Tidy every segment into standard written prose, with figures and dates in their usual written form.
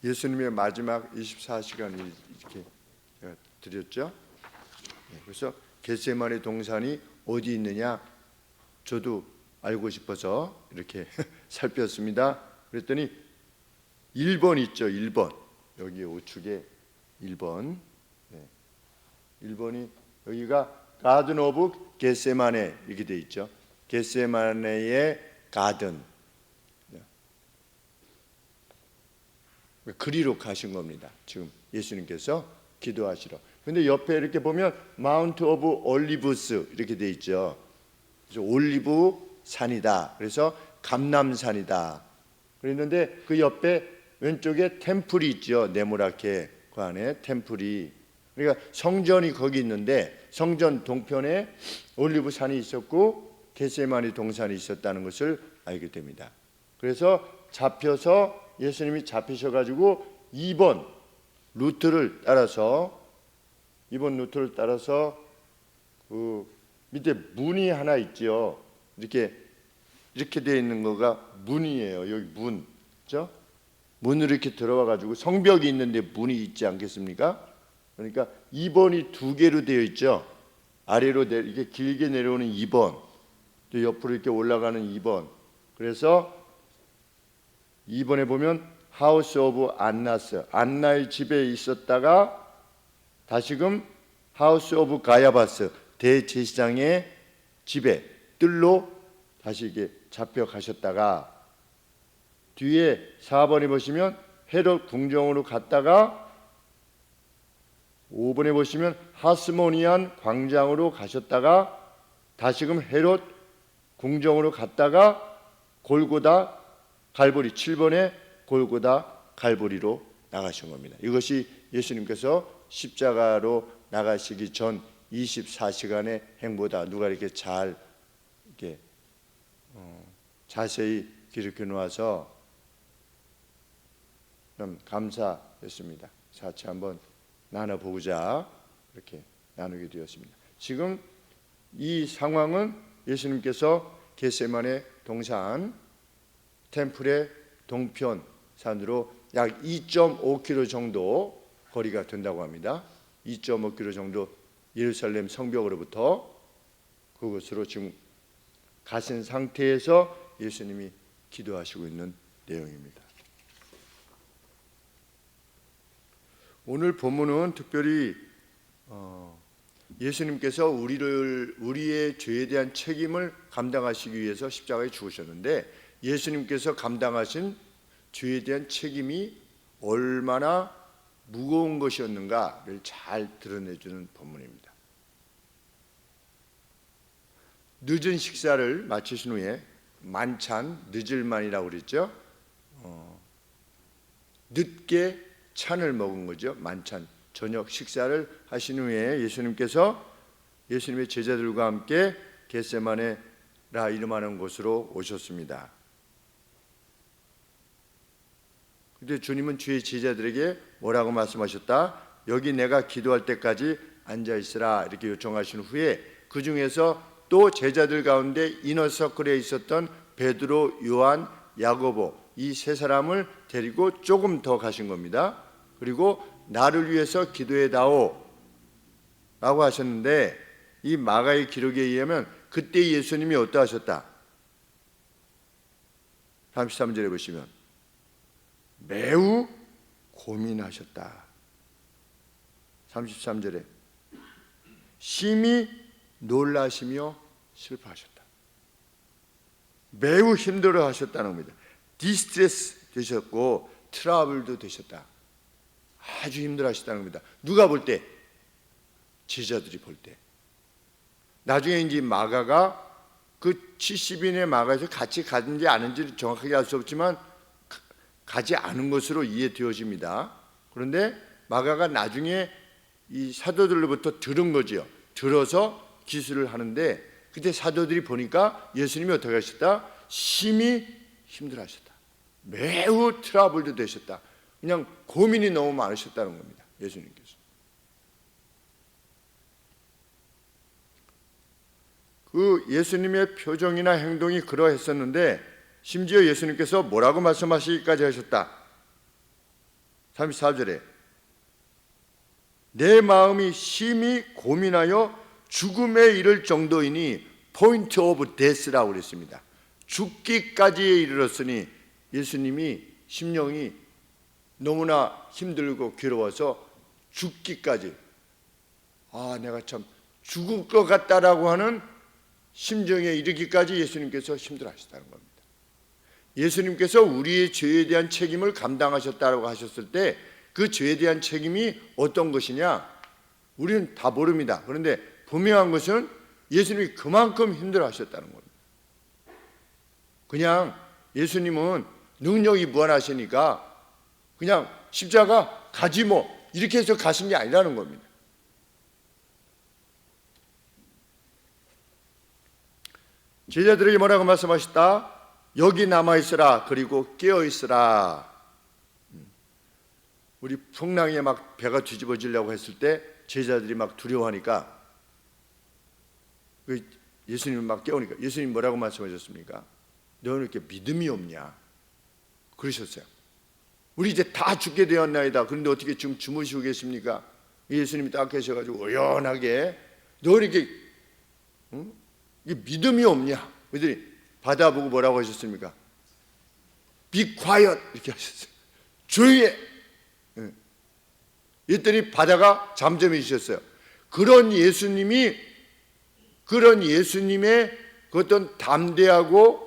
예수님의 마지막 24시간이 이렇게 제가 드렸죠. 그래서 겟세마네 동산이 어디 있느냐 저도 알고 싶어서 이렇게 살폈습니다. 그랬더니 1번 있죠. 1번 여기 우측에 1번 1번이 여기가 가든 오브 겟세마네 이렇게 돼 있죠. 겟세마네의 가든 그리로 가신 겁니다. 지금 예수님께서 기도하시러. 근데 옆에 이렇게 보면 마운트 오브 올리브스 이렇게 돼 있죠. 그래서 올리브 산이다. 그래서 감람산이다. 그랬는데 그 옆에 왼쪽에 템플이 있죠. 네모라케 그 안에 템플이. 그러니까 성전이 거기 있는데 성전 동편에 올리브 산이 있었고 겟세마네 동산이 있었다는 것을 알게 됩니다. 그래서 잡혀서 예수님이 잡히셔가지고 2번 루트를 따라서 그 밑에 문이 하나 있죠. 이렇게 되어 있는 거가 문이에요. 여기 문, 그렇죠? 문으로 이렇게 들어와가지고 성벽이 있는데 문이 있지 않겠습니까? 그러니까 2번이 두 개로 되어 있죠. 아래로 이렇게 길게 내려오는 2번, 또 옆으로 이렇게 올라가는 2번. 그래서 2번에 보면 하우스 오브 안나스, 안나의 집에 있었다가 다시금 하우스 오브 가야바스, 대제사장의 집에 뜰로 다시 이게 잡혀가셨다가 뒤에 4번에 보시면 헤롯 궁정으로 갔다가 5번에 보시면 하스모니안 광장으로 가셨다가 다시금 헤롯 궁정으로 갔다가 골고다 갈보리 7번에 골고다 갈보리로 나가신 겁니다. 이것이 예수님께서 십자가로 나가시기 전 24시간의 행보다. 누가 이렇게 잘 이렇게 자세히 기록해 놓아서 좀 감사했습니다. 같이 한번 나눠보자 이렇게 나누게 되었습니다. 지금 이 상황은 예수님께서 겟세마네 동산 템플의 동편 산으로 약 2.5km 정도 거리가 된다고 합니다. 2.5km 정도 예루살렘 성벽으로부터 그곳으로 지금 가신 상태에서 예수님이 기도하시고 있는 내용입니다. 오늘 본문은 특별히 예수님께서 우리의 죄에 대한 책임을 감당하시기 위해서 십자가에 죽으셨는데 예수님께서 감당하신 죄에 대한 책임이 얼마나 무거운 것이었는가를 잘 드러내주는 본문입니다. 늦은 식사를 마치신 후에 만찬, 늦을만이라고 그랬죠. 늦게 찬을 먹은 거죠. 만찬, 저녁 식사를 하신 후에 예수님께서 예수님의 제자들과 함께 겟세마네라 이름하는 곳으로 오셨습니다. 그런데 주님은 주의 제자들에게 뭐라고 말씀하셨다? 여기 내가 기도할 때까지 앉아있으라 이렇게 요청하신 후에 그 중에서 또 제자들 가운데 이너서클에 있었던 베드로, 요한, 야고보 이 세 사람을 데리고 조금 더 가신 겁니다. 그리고 나를 위해서 기도해다오 라고 하셨는데 이 마가의 기록에 의하면 그때 예수님이 어떠하셨다? 33절에 보시면 매우 고민하셨다. 33절에 심히 놀라시며 슬퍼하셨다. 매우 힘들어 하셨다는 겁니다. 디스트레스 되셨고 트러블도 되셨다. 아주 힘들어 하셨다는 겁니다. 누가 볼 때? 제자들이 볼 때. 나중에 이제 마가가 그 70인의 마가에서 같이 갔는지 아닌지 정확하게 알 수 없지만 가지 않은 것으로 이해되어집니다. 그런데 마가가 나중에 이 사도들로부터 들은 거죠. 들어서 기술을 하는데 그때 사도들이 보니까 예수님이 어떻게 하셨다? 심히 힘들어하셨다. 매우 트러블도 되셨다. 그냥 고민이 너무 많으셨다는 겁니다. 예수님께서. 그 예수님의 표정이나 행동이 그러했었는데 심지어 예수님께서 뭐라고 말씀하시기까지 하셨다. 34절에 내 마음이 심히 고민하여 죽음에 이를 정도이니 포인트 오브 데스라고 그랬습니다. 죽기까지에 이르렀으니 예수님이 심령이 너무나 힘들고 괴로워서 죽기까지, 내가 참 죽을 것 같다라고 하는 심정에 이르기까지 예수님께서 힘들어하셨다는 겁니다. 예수님께서 우리의 죄에 대한 책임을 감당하셨다고 하셨을 때 그 죄에 대한 책임이 어떤 것이냐, 우리는 다 모릅니다. 그런데 분명한 것은 예수님이 그만큼 힘들어하셨다는 겁니다. 그냥 예수님은 능력이 무한하시니까 그냥 십자가 가지 뭐 이렇게 해서 가신 게 아니라는 겁니다. 제자들에게 뭐라고 말씀하셨다? 여기 남아있으라, 그리고 깨어있으라. 우리 풍랑에 막 배가 뒤집어지려고 했을 때 제자들이 막 두려워하니까 예수님이 막 깨우니까 예수님 뭐라고 말씀하셨습니까? 너는 이렇게 믿음이 없냐? 그러셨어요. 우리 이제 다 죽게 되었나이다. 그런데 어떻게 지금 주무시고 계십니까? 예수님이 딱 계셔가지고 의연하게 너 이렇게 이게 믿음이 없냐? 그들이 바다 보고 뭐라고 하셨습니까? Be quiet 이렇게 하셨어요. 조용히 해. 이랬더니 바다가 잠잠해지셨어요. 그런 예수님의 그 어떤 담대하고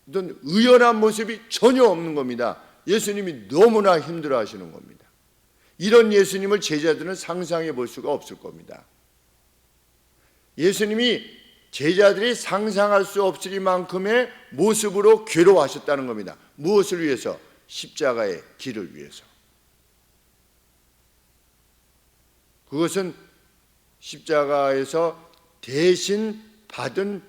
어떤 의연한 모습이 전혀 없는 겁니다. 예수님이 너무나 힘들어 하시는 겁니다. 이런 예수님을 제자들은 상상해 볼 수가 없을 겁니다. 예수님이 제자들이 상상할 수 없을 만큼의 모습으로 괴로워하셨다는 겁니다. 무엇을 위해서? 십자가의 길을 위해서. 그것은 십자가에서 대신 받은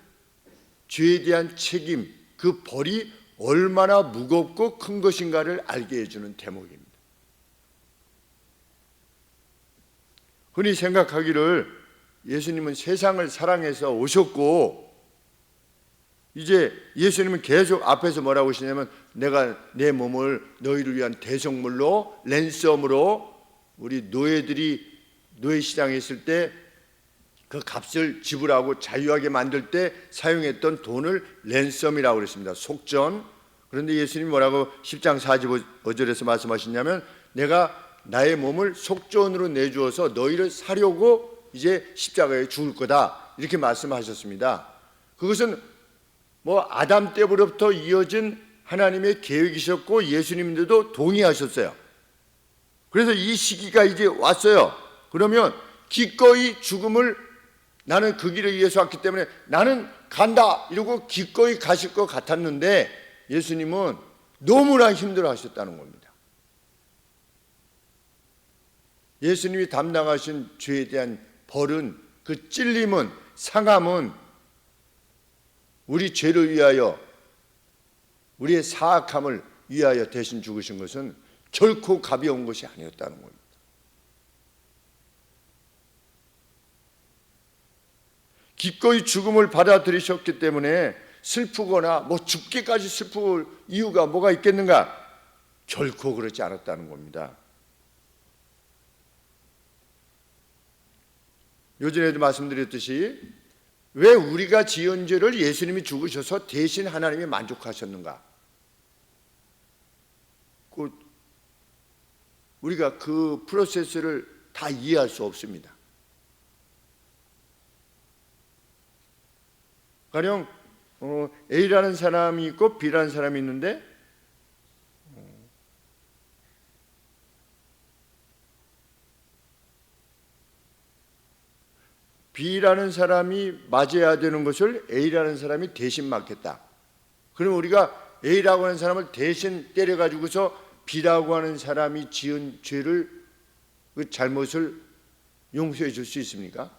죄에 대한 책임, 그 벌이 얼마나 무겁고 큰 것인가를 알게 해주는 대목입니다. 흔히 생각하기를 예수님은 세상을 사랑해서 오셨고 이제 예수님은 계속 앞에서 뭐라고 하시냐면 내가 내 몸을 너희를 위한 대속물로 랜섬으로 우리 노예들이 노예 시장에 있을 때 그 값을 지불하고 자유하게 만들 때 사용했던 돈을 랜섬이라고 그랬습니다. 속전. 그런데 예수님이 뭐라고 10장 45절에서 말씀하시냐면 내가 나의 몸을 속전으로 내주어서 너희를 사려고 이제 십자가에 죽을 거다 이렇게 말씀하셨습니다. 그것은 뭐 아담 때부터 이어진 하나님의 계획이셨고 예수님들도 동의하셨어요. 그래서 이 시기가 이제 왔어요. 그러면 기꺼이 죽음을 나는 그 길을 위해서 왔기 때문에 나는 간다 이러고 기꺼이 가실 것 같았는데 예수님은 너무나 힘들어 하셨다는 겁니다. 예수님이 담당하신 죄에 대한 벌은, 그 찔림은, 상함은 우리 죄를 위하여, 우리의 사악함을 위하여 대신 죽으신 것은 결코 가벼운 것이 아니었다는 겁니다. 기꺼이 죽음을 받아들이셨기 때문에 슬프거나 뭐 죽기까지 슬플 이유가 뭐가 있겠는가? 결코 그렇지 않았다는 겁니다. 요전에도 말씀드렸듯이 왜 우리가 지은 죄를 예수님이 죽으셔서 대신 하나님이 만족하셨는가? 우리가 그 프로세스를 다 이해할 수 없습니다. 가령 A라는 사람이 있고 B라는 사람이 있는데 B라는 사람이 맞아야 되는 것을 A라는 사람이 대신 맞겠다. 그럼 우리가 A라고 하는 사람을 대신 때려가지고서 B라고 하는 사람이 지은 죄를, 그 잘못을 용서해 줄 수 있습니까?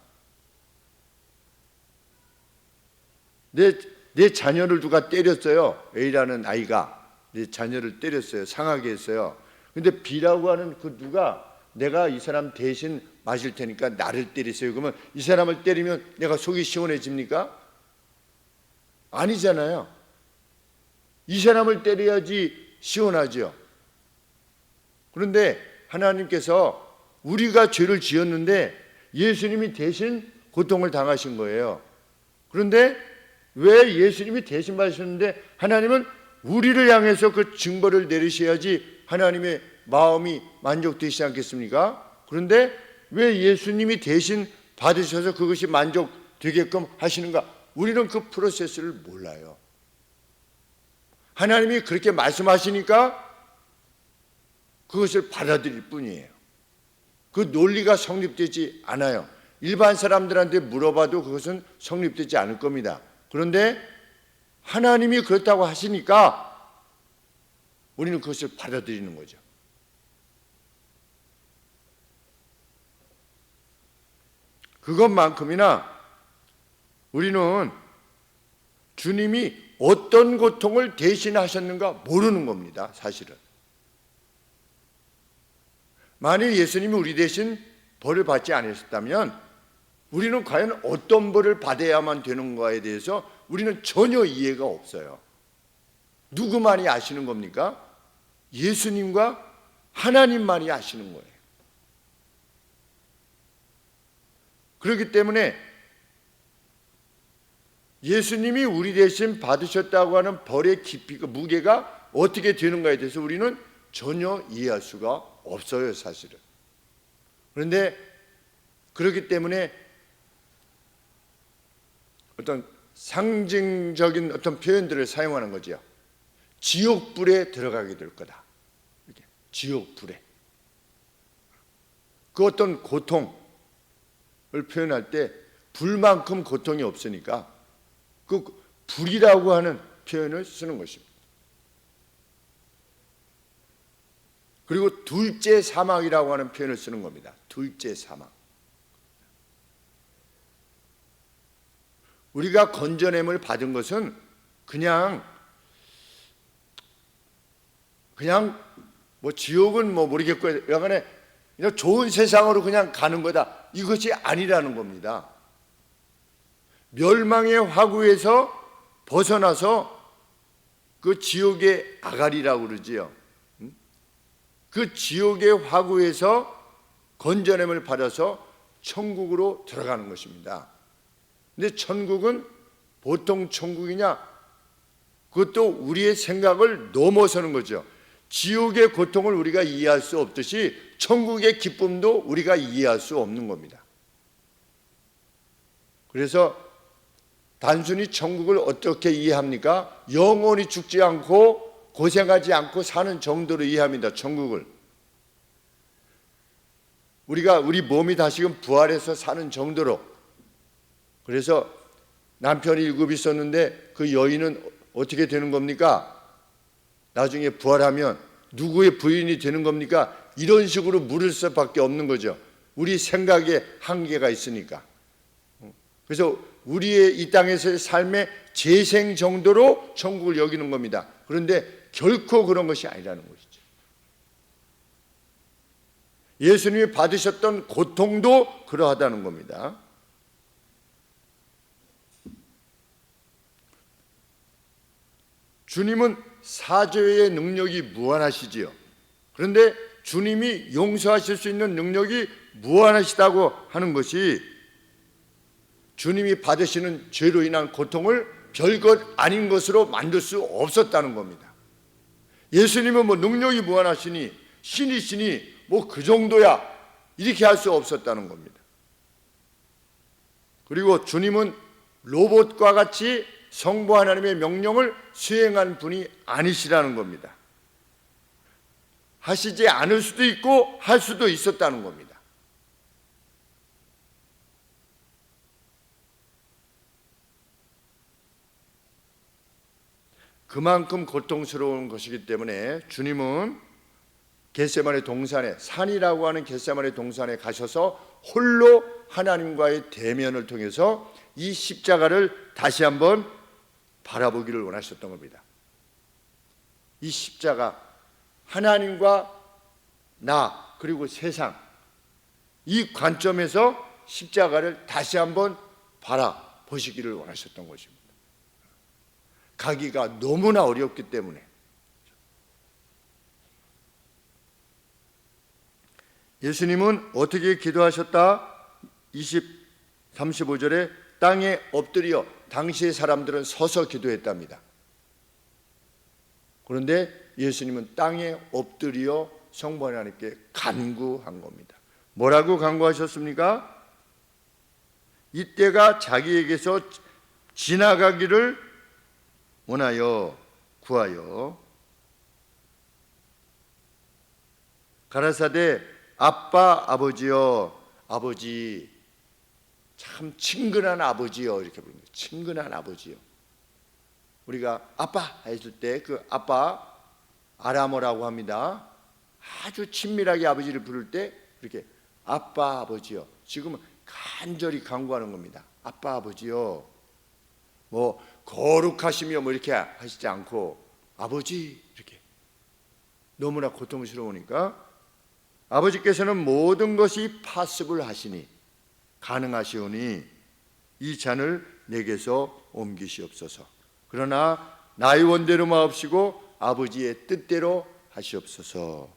내 자녀를 누가 때렸어요. A라는 아이가 내 자녀를 때렸어요. 상하게 했어요. 근데 B라고 하는 그 누가 내가 이 사람 대신 맞을 테니까 나를 때리세요. 그러면 이 사람을 때리면 내가 속이 시원해집니까? 아니잖아요. 이 사람을 때려야지 시원하죠. 그런데 하나님께서 우리가 죄를 지었는데 예수님이 대신 고통을 당하신 거예요. 그런데 왜 예수님이 대신 받으셨는데 하나님은 우리를 향해서 그 징벌을 내리셔야지 하나님의 마음이 만족되시지 않겠습니까? 그런데 왜 예수님이 대신 받으셔서 그것이 만족되게끔 하시는가? 우리는 그 프로세스를 몰라요. 하나님이 그렇게 말씀하시니까 그것을 받아들일 뿐이에요. 그 논리가 성립되지 않아요. 일반 사람들한테 물어봐도 그것은 성립되지 않을 겁니다. 그런데 하나님이 그렇다고 하시니까 우리는 그것을 받아들이는 거죠. 그것만큼이나 우리는 주님이 어떤 고통을 대신하셨는가 모르는 겁니다. 사실은. 만일 예수님이 우리 대신 벌을 받지 않으셨다면 우리는 과연 어떤 벌을 받아야만 되는가에 대해서 우리는 전혀 이해가 없어요. 누구만이 아시는 겁니까? 예수님과 하나님만이 아시는 거예요. 그렇기 때문에 예수님이 우리 대신 받으셨다고 하는 벌의 깊이가, 무게가 어떻게 되는가에 대해서 우리는 전혀 이해할 수가 없어요, 사실은. 그런데 그렇기 때문에 어떤 상징적인 어떤 표현들을 사용하는 거죠. 지옥불에 들어가게 될 거다. 이렇게 지옥불에. 그 어떤 고통을 표현할 때 불만큼 고통이 없으니까 그 불이라고 하는 표현을 쓰는 것입니다. 그리고 둘째 사망이라고 하는 표현을 쓰는 겁니다. 둘째 사망. 우리가 건져냄을 받은 것은 그냥 뭐 지옥은 뭐 모르겠고 여간에 좋은 세상으로 그냥 가는 거다. 이것이 아니라는 겁니다. 멸망의 화구에서 벗어나서 그 지옥의 아가리라고 그러지요. 그 지옥의 화구에서 건져냄을 받아서 천국으로 들어가는 것입니다. 근데 천국은 보통 천국이냐? 그것도 우리의 생각을 넘어서는 거죠. 지옥의 고통을 우리가 이해할 수 없듯이 천국의 기쁨도 우리가 이해할 수 없는 겁니다. 그래서 단순히 천국을 어떻게 이해합니까? 영원히 죽지 않고 고생하지 않고 사는 정도로 이해합니다. 천국을. 우리 몸이 다시금 부활해서 사는 정도로. 그래서 남편이 7 있었는데 그 여인은 어떻게 되는 겁니까? 나중에 부활하면 누구의 부인이 되는 겁니까? 이런 식으로 물을 수밖에 없는 거죠. 우리 생각에 한계가 있으니까. 그래서 우리의 이 땅에서의 삶의 재생 정도로 천국을 여기는 겁니다. 그런데 결코 그런 것이 아니라는 것이죠. 예수님이 받으셨던 고통도 그러하다는 겁니다. 주님은 사죄의 능력이 무한하시지요. 그런데 주님이 용서하실 수 있는 능력이 무한하시다고 하는 것이 주님이 받으시는 죄로 인한 고통을 별것 아닌 것으로 만들 수 없었다는 겁니다. 예수님은 뭐 능력이 무한하시니 신이시니 뭐 그 정도야 이렇게 할 수 없었다는 겁니다. 그리고 주님은 로봇과 같이 성부 하나님의 명령을 수행한 분이 아니시라는 겁니다. 하시지 않을 수도 있고 할 수도 있었다는 겁니다. 그만큼 고통스러운 것이기 때문에 주님은 겟세마네 동산에, 산이라고 하는 겟세마네 동산에 가셔서 홀로 하나님과의 대면을 통해서 이 십자가를 다시 한번 바라보기를 원하셨던 겁니다. 이 십자가, 하나님과 나 그리고 세상, 이 관점에서 십자가를 다시 한번 바라보시기를 원하셨던 것입니다. 가기가 너무나 어렵기 때문에. 예수님은 어떻게 기도하셨다? 35절에 땅에 엎드려, 당시의 사람들은 서서 기도했답니다. 그런데 예수님은 땅에 엎드려 성부 하나님께 간구한 겁니다. 뭐라고 간구하셨습니까? 이때가 자기에게서 지나가기를 원하여 구하여 가라사대 아빠 아버지여, 아버지, 참 친근한 아버지여, 이렇게 부릅니다. 친근한 아버지여. 우리가 아빠 했을 때 그 아빠 아람어라고 합니다. 아주 친밀하게 아버지를 부를 때 그렇게 아빠 아버지여. 지금은 간절히 간구하는 겁니다. 아빠 아버지여. 뭐 거룩하시며 뭐 이렇게 하시지 않고 아버지, 이렇게 너무나 고통스러우니까 아버지께서는 모든 것이 파습을 하시니 가능하시오니 이 잔을 내게서 옮기시옵소서. 그러나 나의 원대로 마옵시고 아버지의 뜻대로 하시옵소서.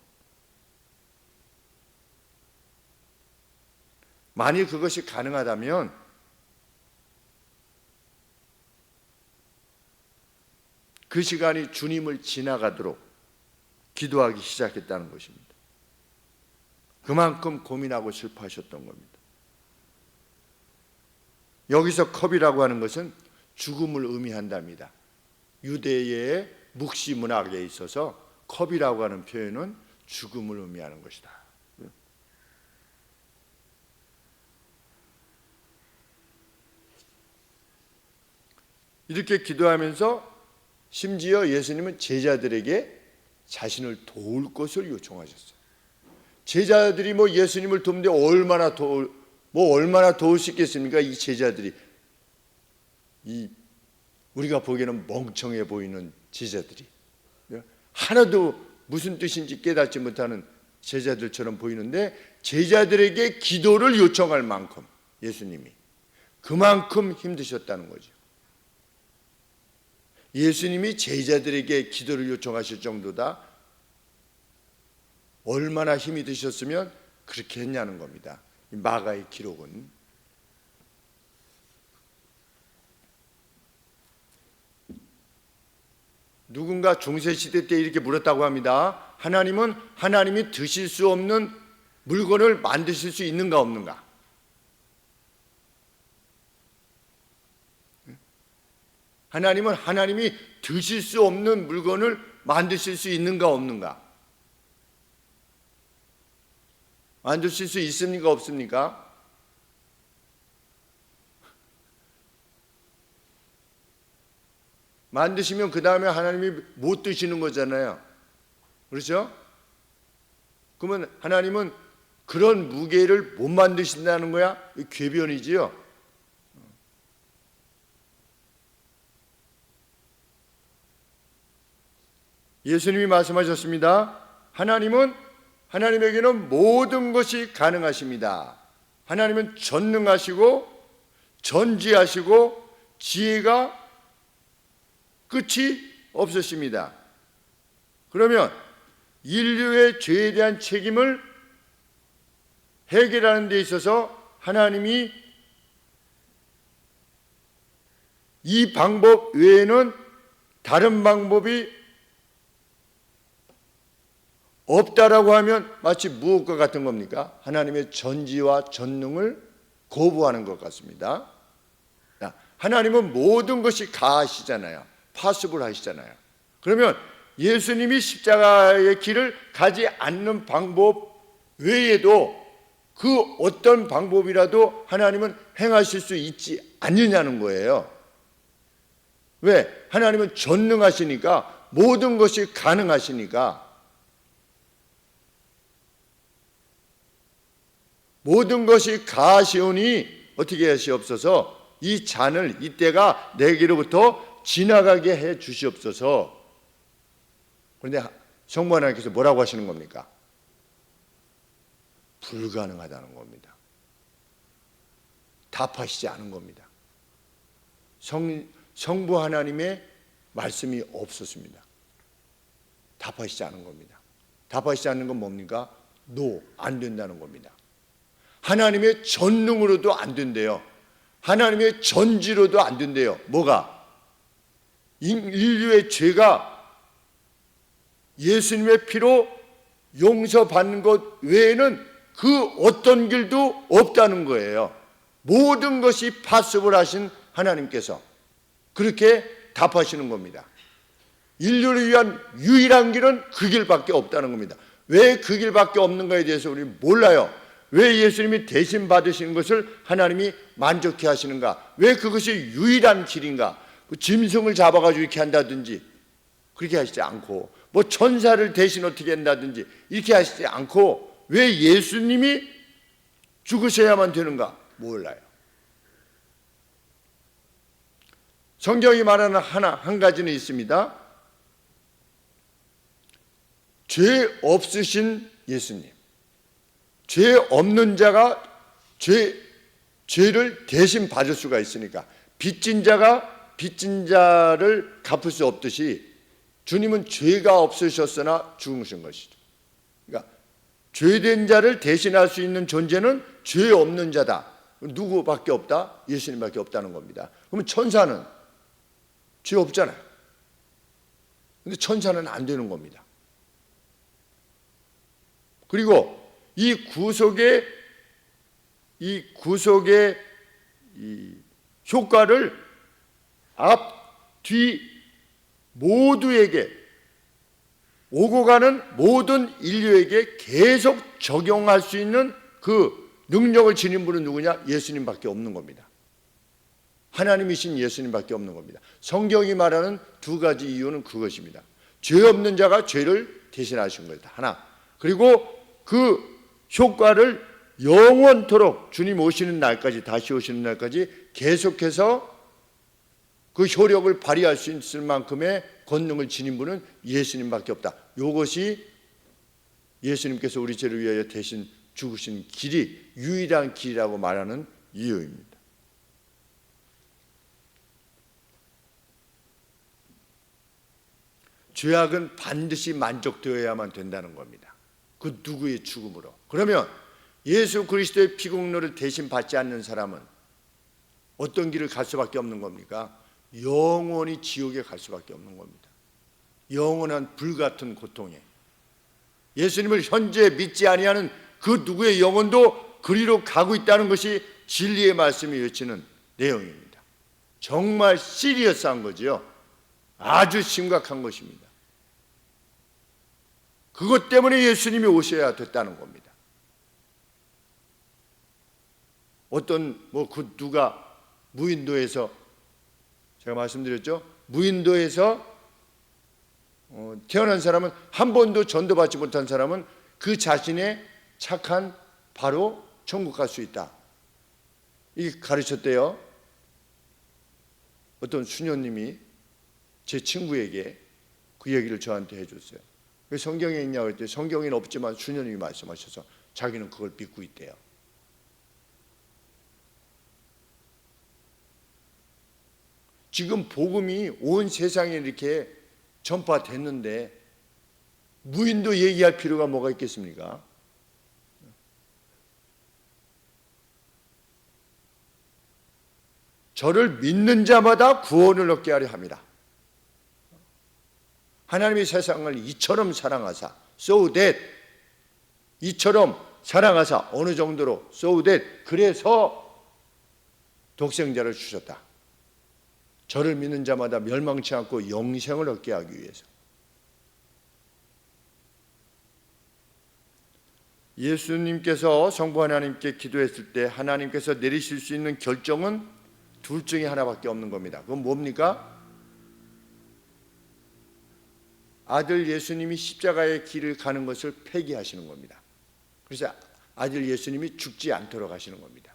만일 그것이 가능하다면 그 시간이 주님을 지나가도록 기도하기 시작했다는 것입니다. 그만큼 고민하고 슬퍼하셨던 겁니다. 여기서 컵이라고 하는 것은 죽음을 의미한답니다. 유대의 묵시 문학에 있어서 컵이라고 하는 표현은 죽음을 의미하는 것이다. 이렇게 기도하면서 심지어 예수님은 제자들에게 자신을 도울 것을 요청하셨어요. 제자들이 뭐 예수님을 돕는데 얼마나 도울 수 있겠습니까? 이 제자들이, 우리가 보기에는 멍청해 보이는 제자들이, 하나도 무슨 뜻인지 깨닫지 못하는 제자들처럼 보이는데 제자들에게 기도를 요청할 만큼 예수님이 그만큼 힘드셨다는 거죠. 예수님이 제자들에게 기도를 요청하실 정도다. 얼마나 힘이 드셨으면 그렇게 했냐는 겁니다. 마가의 기록은. 누군가 중세시대 때 이렇게 물었다고 합니다. 하나님은 하나님이 드실 수 없는 물건을 만드실 수 있는가 없는가? 하나님은 하나님이 드실 수 없는 물건을 만드실 수 있는가 없는가? 만드실 수 있습니까 없습니까? 만드시면 그 다음에 하나님이 못 드시는 거잖아요. 그렇죠? 그러면 하나님은 그런 무게를 못 만드신다는 거야? 궤변이지요. 예수님이 말씀하셨습니다. 하나님에게는 모든 것이 가능하십니다. 하나님은 전능하시고 전지하시고 지혜가 끝이 없으십니다. 그러면 인류의 죄에 대한 책임을 해결하는 데 있어서 하나님이 이 방법 외에는 다른 방법이 없다라고 하면 마치 무엇과 같은 겁니까? 하나님의 전지와 전능을 거부하는 것 같습니다. 하나님은 모든 것이 가하시잖아요. 파수불 하시잖아요. 그러면 예수님이 십자가의 길을 가지 않는 방법 외에도 그 어떤 방법이라도 하나님은 행하실 수 있지 않느냐는 거예요. 왜? 하나님은 전능하시니까, 모든 것이 가능하시니까, 모든 것이 가하시오니 어떻게 하시옵소서. 이 잔을, 이때가 내게로부터 지나가게 해 주시옵소서. 그런데 성부 하나님께서 뭐라고 하시는 겁니까? 불가능하다는 겁니다. 답하시지 않은 겁니다. 성부 하나님의 말씀이 없었습니다. 답하시지 않은 겁니다. 답하시지 않는 건 뭡니까? 노, 안 된다는 겁니다. 하나님의 전능으로도 안 된대요. 하나님의 전지로도 안 된대요. 뭐가? 인류의 죄가 예수님의 피로 용서받는 것 외에는 그 어떤 길도 없다는 거예요. 모든 것이 파습을 하신 하나님께서 그렇게 답하시는 겁니다. 인류를 위한 유일한 길은 그 길밖에 없다는 겁니다. 왜 그 길밖에 없는가에 대해서 우리는 몰라요. 왜 예수님이 대신 받으시는 것을 하나님이 만족해 하시는가? 왜 그것이 유일한 길인가? 그 짐승을 잡아가지고 이렇게 한다든지 그렇게 하시지 않고, 뭐 천사를 대신 어떻게 한다든지 이렇게 하시지 않고, 왜 예수님이 죽으셔야만 되는가? 몰라요. 성경이 말하는 한 가지는 있습니다. 죄 없으신 예수님, 죄 없는 자가 죄를 대신 받을 수가 있으니까, 빚진 자가 빚진 자를 갚을 수 없듯이 주님은 죄가 없으셨으나 죽으신 것이죠. 그러니까 죄된 자를 대신할 수 있는 존재는 죄 없는 자다. 누구밖에 없다? 예수님밖에 없다는 겁니다. 그러면 천사는 죄 없잖아요. 근데 천사는 안 되는 겁니다. 그리고 이 구속의 이 효과를 앞, 뒤 모두에게, 오고 가는 모든 인류에게 계속 적용할 수 있는 그 능력을 지닌 분은 누구냐? 예수님밖에 없는 겁니다. 하나님이신 예수님밖에 없는 겁니다. 성경이 말하는 두 가지 이유는 그것입니다. 죄 없는 자가 죄를 대신하신 것이다. 하나. 그리고 그 효과를 영원토록 주님 오시는 날까지, 다시 오시는 날까지 계속해서 그 효력을 발휘할 수 있을 만큼의 권능을 지닌 분은 예수님밖에 없다. 이것이 예수님께서 우리 죄를 위하여 대신 죽으신 길이 유일한 길이라고 말하는 이유입니다. 죄악은 반드시 만족되어야만 된다는 겁니다. 그 누구의 죽음으로. 그러면 예수 그리스도의 피공로를 대신 받지 않는 사람은 어떤 길을 갈 수밖에 없는 겁니까? 영원히 지옥에 갈 수밖에 없는 겁니다. 영원한 불같은 고통에. 예수님을 현재 믿지 아니하는 그 누구의 영혼도 그리로 가고 있다는 것이 진리의 말씀이 외치는 내용입니다. 정말 시리어스한 거죠. 아주 심각한 것입니다. 그것 때문에 예수님이 오셔야 됐다는 겁니다. 어떤 그 누가 무인도에서, 제가 말씀드렸죠, 무인도에서 태어난 사람은, 한 번도 전도받지 못한 사람은 그 자신의 착한 바로 천국 갈 수 있다, 이렇게 가르쳤대요. 어떤 수녀님이 제 친구에게 그 얘기를 저한테 해줬어요. 왜 성경에 있냐고 그랬더니 성경에는 없지만 수녀님이 말씀하셔서 자기는 그걸 믿고 있대요. 지금 복음이 온 세상에 이렇게 전파됐는데 무인도 얘기할 필요가 뭐가 있겠습니까? 저를 믿는 자마다 구원을 얻게 하려 합니다. 하나님이 세상을 이처럼 사랑하사, so that, 이처럼 사랑하사, 어느 정도로, so that, 그래서 독생자를 주셨다. 저를 믿는 자마다 멸망치 않고 영생을 얻게 하기 위해서. 예수님께서 성부 하나님께 기도했을 때 하나님께서 내리실 수 있는 결정은 둘 중에 하나밖에 없는 겁니다. 그건 뭡니까? 아들 예수님이 십자가의 길을 가는 것을 폐기하시는 겁니다. 그래서 아들 예수님이 죽지 않도록 하시는 겁니다.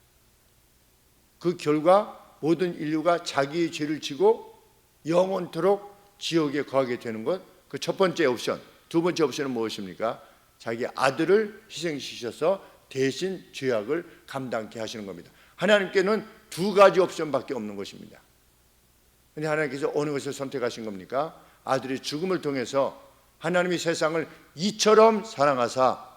그 결과 모든 인류가 자기의 죄를 지고 영원토록 지옥에 거하게 되는 것, 그 첫 번째 옵션. 두 번째 옵션은 무엇입니까? 자기 아들을 희생시켜서 대신 죄악을 감당케 하시는 겁니다. 하나님께는 두 가지 옵션밖에 없는 것입니다. 그런데 하나님께서 어느 것을 선택하신 겁니까? 아들의 죽음을 통해서 하나님이 세상을 이처럼 사랑하사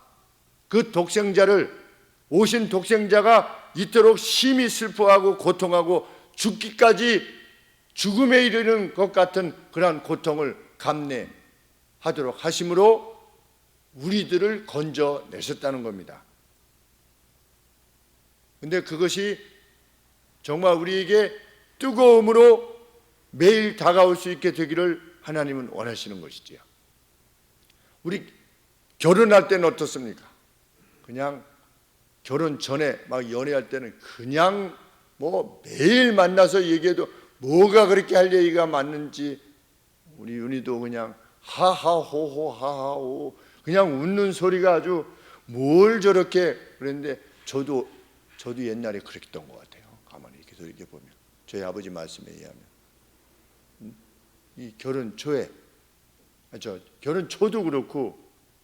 그 독생자를, 오신 독생자가 이토록 심히 슬퍼하고 고통하고 죽기까지 죽음에 이르는 것 같은 그러한 고통을 감내하도록 하심으로 우리들을 건져내셨다는 겁니다. 근데 그것이 정말 우리에게 뜨거움으로 매일 다가올 수 있게 되기를 하나님은 원하시는 것이지요. 우리 결혼할 때는 어떻습니까? 그냥 결혼 전에 막 연애할 때는 그냥 뭐 매일 만나서 얘기해도 뭐가 그렇게 할 얘기가 많은지 우리 윤희도 그냥 하하호호 하하호 그냥 웃는 소리가 아주 뭘 저렇게 그랬는데 저도 옛날에 그랬던 것 같아요. 가만히 이렇게 돌이켜보면 저희 아버지 말씀에 의하면 이 결혼 초에 결혼 초도 그렇고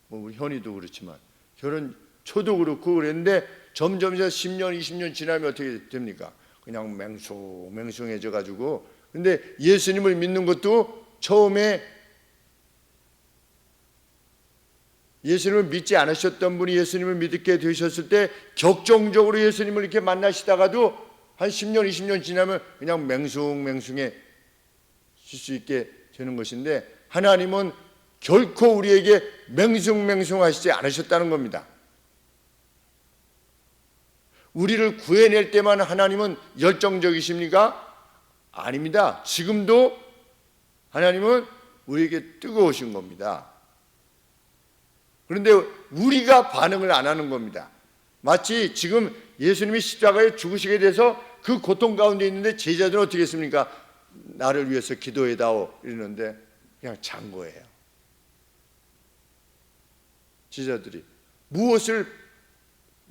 뭐 우리 현이도 그렇지만 결혼 초도 그렇고 그랬는데 점점 10년 20년 지나면 어떻게 됩니까? 그냥 맹숭해져 가지고 근데 예수님을 믿는 것도 처음에 예수님을 믿지 않으셨던 분이 예수님을 믿게 되셨을 때 격정적으로 예수님을 이렇게 만나시다가도 한 10년 20년 지나면 그냥 맹숭해질 수 있게 되는 것인데 하나님은 결코 우리에게 맹숭하시지 않으셨다는 겁니다. 우리를 구해낼 때만 하나님은 열정적이십니까? 아닙니다. 지금도 하나님은 우리에게 뜨거우신 겁니다. 그런데 우리가 반응을 안 하는 겁니다. 마치 지금 예수님이 십자가에 죽으시게 돼서 그 고통 가운데 있는데 제자들은 어떻게 했습니까? 나를 위해서 기도해다오 이러는데 그냥 잔 거예요. 제자들이 무엇을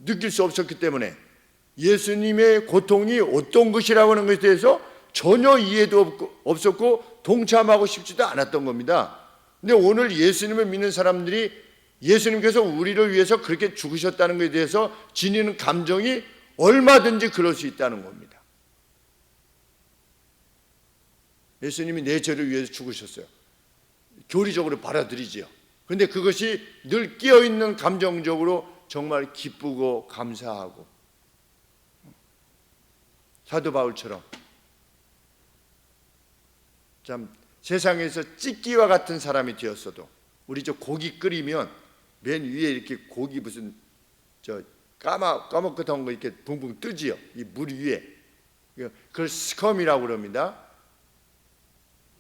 느낄 수 없었기 때문에 예수님의 고통이 어떤 것이라고 하는 것에 대해서 전혀 이해도 없었고 동참하고 싶지도 않았던 겁니다. 근데 오늘 예수님을 믿는 사람들이 예수님께서 우리를 위해서 그렇게 죽으셨다는 것에 대해서 지니는 감정이 얼마든지 그럴 수 있다는 겁니다. 예수님이 내 죄를 위해서 죽으셨어요. 교리적으로 받아들이지요. 그런데 그것이 늘 끼어있는 감정적으로 정말 기쁘고 감사하고 사도 바울처럼 참 세상에서 찢기와 같은 사람이 되었어도 우리 저 고기 끓이면 맨 위에 이렇게 고기 무슨 저 까먹던 거 이렇게 붕붕 뜨지요. 이 물 위에 그걸 스컴이라고 그럽니다.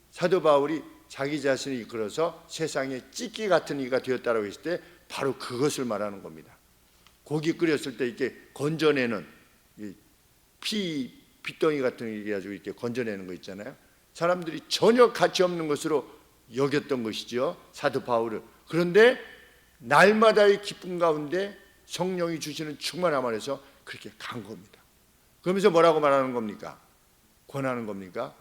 사도 바울이 자기 자신을 이끌어서 세상에 찢기 같은 이가 되었다라고 했을 때 바로 그것을 말하는 겁니다. 고기 끓였을 때 이렇게 건져내는 핏덩이 같은 게 가지고 이렇게 건져내는 거 있잖아요. 사람들이 전혀 가치 없는 것으로 여겼던 것이죠. 사도 바울을. 그런데 날마다의 기쁨 가운데 성령이 주시는 충만함 안에서 그렇게 간 겁니다. 그러면서 뭐라고 말하는 겁니까? 권하는 겁니까?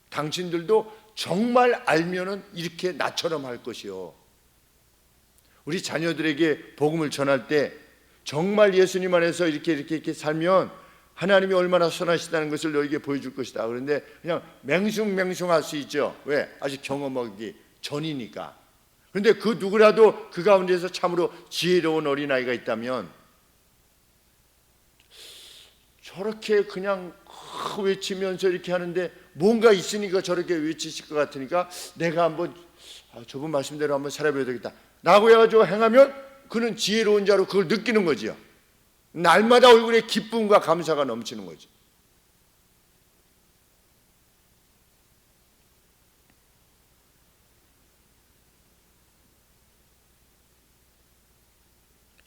당신들도 정말 알면은 이렇게 나처럼 할 것이요. 우리 자녀들에게 복음을 전할 때 정말 예수님 안에서 이렇게 살면 하나님이 얼마나 선하시다는 것을 너에게 보여줄 것이다. 그런데 그냥 맹숭할 수 있죠. 왜? 아직 경험하기 전이니까. 그런데 그 누구라도 그 가운데서 참으로 지혜로운 어린아이가 있다면 저렇게 그냥 외치면서 이렇게 하는데 뭔가 있으니까 저렇게 외치실 것 같으니까 내가 한번 저분 말씀대로 한번 살아봐야 되겠다 라고 해가지고 행하면 그는 지혜로운 자로 그걸 느끼는 거지요. 날마다 얼굴에 기쁨과 감사가 넘치는 거지.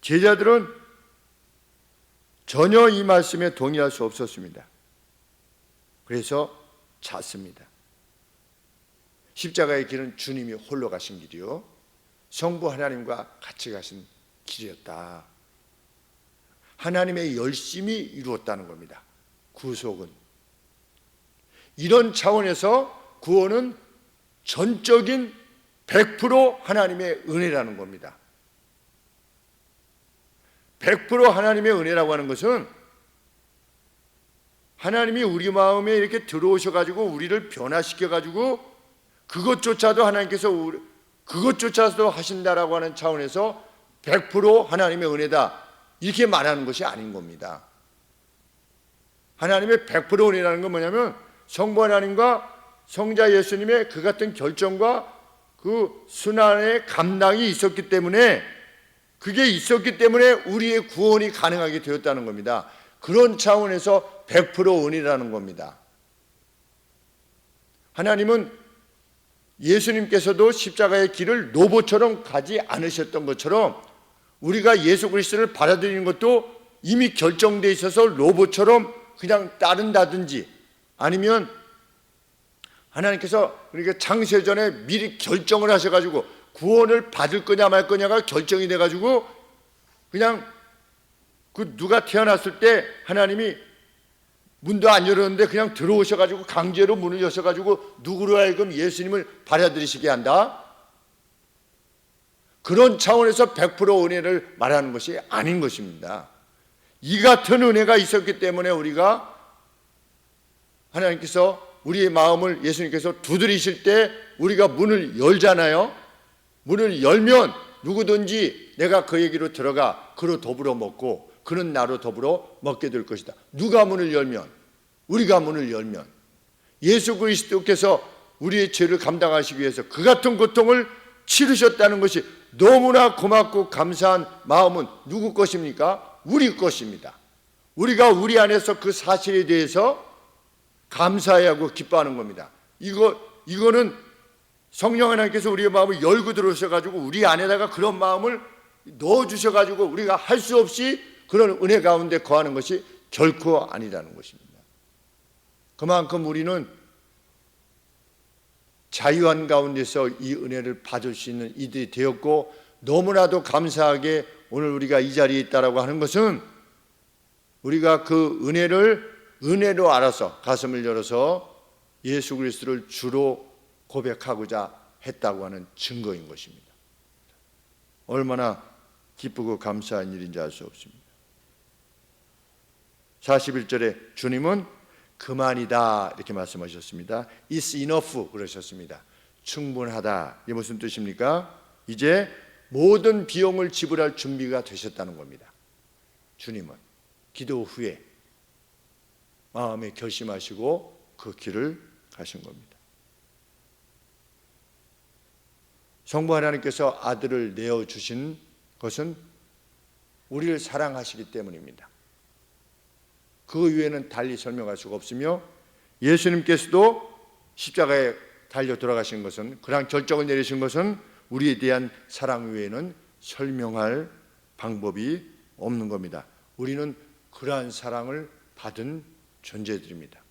제자들은 전혀 이 말씀에 동의할 수 없었습니다. 그래서 잤습니다. 십자가의 길은 주님이 홀로 가신 길이요, 성부 하나님과 같이 가신 길이었다. 하나님의 열심이 이루었다는 겁니다. 구속은 이런 차원에서 구원은 전적인 100% 하나님의 은혜라는 겁니다. 100% 하나님의 은혜라고 하는 것은 하나님이 우리 마음에 이렇게 들어오셔가지고 우리를 변화시켜가지고 그것조차도 하나님께서 그것조차도 하신다라고 하는 차원에서 100% 하나님의 은혜다 이렇게 말하는 것이 아닌 겁니다. 하나님의 100% 은혜라는 건 뭐냐면 성부 하나님과 성자 예수님의 그 같은 결정과 그 순환의 감당이 있었기 때문에, 그게 있었기 때문에 우리의 구원이 가능하게 되었다는 겁니다. 그런 차원에서 100% 은혜라는 겁니다. 하나님은 예수님께서도 십자가의 길을 노보처럼 가지 않으셨던 것처럼 우리가 예수 그리스도를 받아들이는 것도 이미 결정되어 있어서 로봇처럼 그냥 따른다든지, 아니면 하나님께서 그러니까 창세전에 미리 결정을 하셔가지고 구원을 받을 거냐 말 거냐가 결정이 돼가지고 그냥 그 누가 태어났을 때 하나님이 문도 안 열었는데 그냥 들어오셔가지고 강제로 문을 여셔가지고 누구로 하여금 예수님을 받아들이시게 한다, 그런 차원에서 100% 은혜를 말하는 것이 아닌 것입니다. 이 같은 은혜가 있었기 때문에 우리가 하나님께서 우리의 마음을 예수님께서 두드리실 때 우리가 문을 열잖아요. 문을 열면 누구든지 내가 그에게로 들어가 그로 더불어 먹고 그는 나로 더불어 먹게 될 것이다. 누가 문을 열면? 우리가 문을 열면. 예수 그리스도께서 우리의 죄를 감당하시기 위해서 그 같은 고통을 치르셨다는 것이 너무나 고맙고 감사한 마음은 누구 것입니까? 우리 것입니다. 우리가 우리 안에서 그 사실에 대해서 감사해야 하고 기뻐하는 겁니다. 이거는 성령 하나님께서 우리의 마음을 열고 들어오셔가지고 우리 안에다가 그런 마음을 넣어주셔가지고 우리가 할 수 없이 그런 은혜 가운데 거하는 것이 결코 아니라는 것입니다. 그만큼 우리는 자유한 가운데서 이 은혜를 받을 수 있는 이들이 되었고, 너무나도 감사하게 오늘 우리가 이 자리에 있다라고 하는 것은 우리가 그 은혜를 은혜로 알아서 가슴을 열어서 예수 그리스도를 주로 고백하고자 했다고 하는 증거인 것입니다. 얼마나 기쁘고 감사한 일인지 알 수 없습니다. 41절에 주님은 그만이다 이렇게 말씀하셨습니다. It's enough 그러셨습니다. 충분하다. 이게 무슨 뜻입니까? 이제 모든 비용을 지불할 준비가 되셨다는 겁니다. 주님은 기도 후에 마음에 결심하시고 그 길을 가신 겁니다. 성부 하나님께서 아들을 내어주신 것은 우리를 사랑하시기 때문입니다. 그 이외에는 달리 설명할 수가 없으며, 예수님께서도 십자가에 달려 돌아가신 것은, 그러한 결정을 내리신 것은 우리에 대한 사랑 외에는 설명할 방법이 없는 겁니다. 우리는 그러한 사랑을 받은 존재들입니다.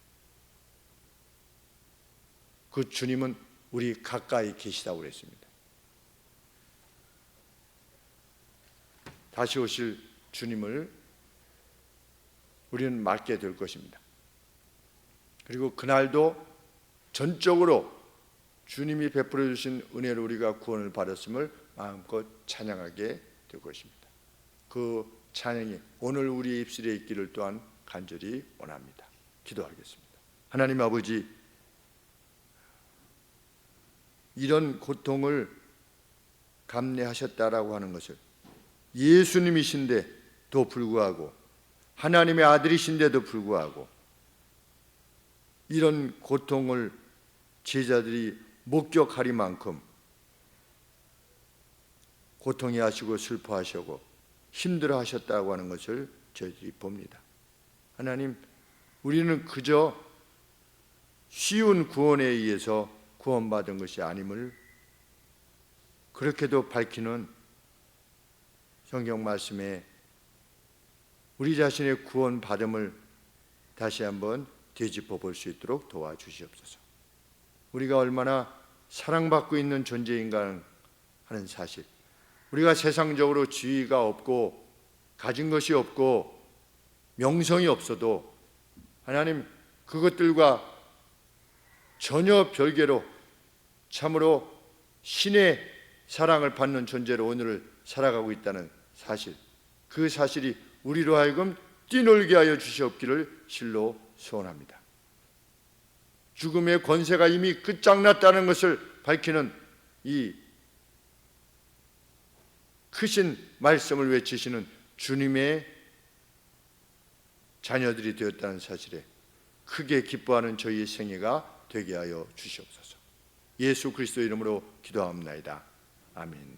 그 주님은 우리 가까이 계시다고 그랬습니다. 다시 오실 주님을 우리는 맞게 될 것입니다. 그리고 그날도 전적으로 주님이 베풀어 주신 은혜로 우리가 구원을 받았음을 마음껏 찬양하게 될 것입니다. 그 찬양이 오늘 우리의 입술에 있기를 또한 간절히 원합니다. 기도하겠습니다. 하나님 아버지, 이런 고통을 감내하셨다라고 하는 것을 예수님이신데도 불구하고, 하나님의 아들이신데도 불구하고 이런 고통을 제자들이 목격하리만큼 고통해 하시고 슬퍼하시고 힘들어하셨다고 하는 것을 저희들이 봅니다. 하나님, 우리는 그저 쉬운 구원에 의해서 구원받은 것이 아님을 그렇게도 밝히는 성경 말씀에 우리 자신의 구원받음을 다시 한번 되짚어 볼 수 있도록 도와주시옵소서. 우리가 얼마나 사랑받고 있는 존재인가 하는 사실, 우리가 세상적으로 지위가 없고 가진 것이 없고 명성이 없어도 하나님, 그것들과 전혀 별개로 참으로 신의 사랑을 받는 존재로 오늘을 살아가고 있다는 사실, 그 사실이 우리로 하여금 뛰놀게 하여 주시옵기를 실로 소원합니다. 죽음의 권세가 이미 끝장났다는 것을 밝히는 이 크신 말씀을 외치시는 주님의 자녀들이 되었다는 사실에 크게 기뻐하는 저희의 생애가 되게 하여 주시옵소서. 예수 그리스도 이름으로 기도합나이다. 아멘.